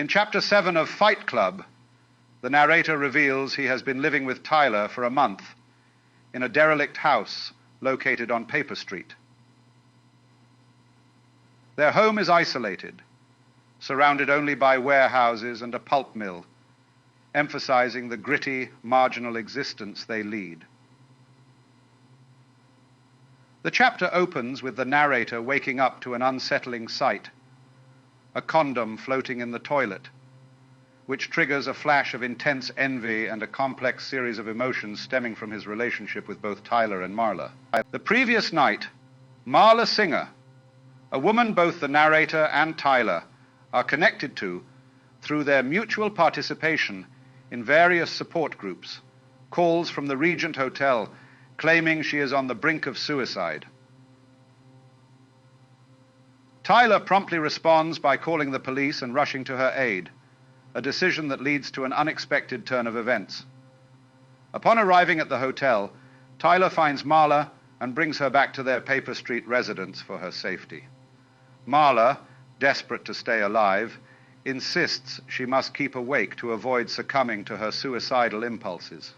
In Chapter 7 of Fight Club, the narrator reveals he has been living with Tyler for a month in a derelict house located on Paper Street. Their home is isolated, surrounded only by warehouses and a pulp mill, emphasizing the gritty, marginal existence they lead. The chapter opens with the narrator waking up to an unsettling sight, a condom floating in the toilet, which triggers a flash of intense envy and a complex series of emotions stemming from his relationship with both Tyler and Marla. The previous night, Marla Singer, a woman both the narrator and Tyler are connected to through their mutual participation in various support groups, calls from the Regent Hotel claiming she is on the brink of suicide. Tyler promptly responds by calling the police and rushing to her aid, a decision that leads to an unexpected turn of events. Upon arriving at the hotel, Tyler finds Marla and brings her back to their Paper Street residence for her safety. Marla, desperate to stay alive, insists she must keep awake to avoid succumbing to her suicidal impulses.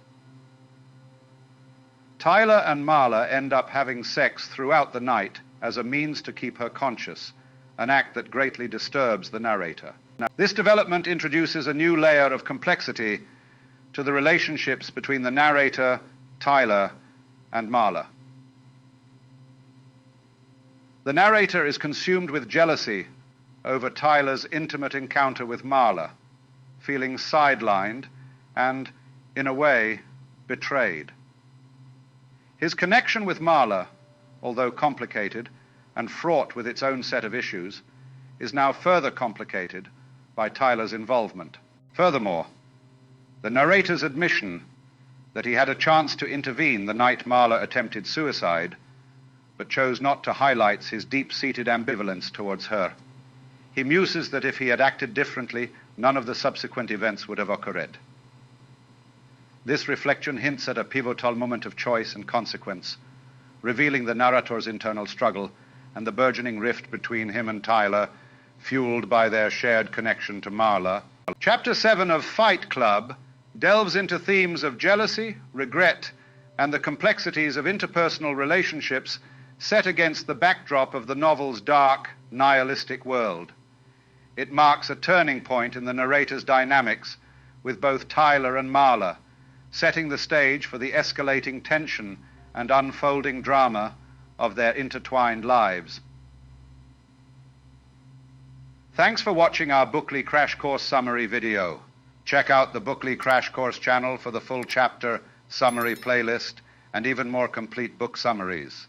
Tyler and Marla end up having sex throughout the night as a means to keep her conscious, an act that greatly disturbs the narrator. Now, this development introduces a new layer of complexity to the relationships between the narrator, Tyler, and Marla. The narrator is consumed with jealousy over Tyler's intimate encounter with Marla, feeling sidelined and, in a way, betrayed. His connection with Marla, although complicated and fraught with its own set of issues, is now further complicated by Tyler's involvement. Furthermore, the narrator's admission that he had a chance to intervene the night Marla attempted suicide, but chose not to highlight his deep-seated ambivalence towards her. He muses that if he had acted differently, none of the subsequent events would have occurred. This reflection hints at a pivotal moment of choice and consequence, revealing the narrator's internal struggle and the burgeoning rift between him and Tyler, fueled by their shared connection to Marla. Chapter 7 of Fight Club delves into themes of jealousy, regret, and the complexities of interpersonal relationships set against the backdrop of the novel's dark, nihilistic world. It marks a turning point in the narrator's dynamics with both Tyler and Marla, setting the stage for the escalating tension and unfolding drama of their intertwined lives. Thanks for watching our Bookly Crash Course summary video. Check out the Bookly Crash Course channel for the full chapter summary playlist and even more complete book summaries.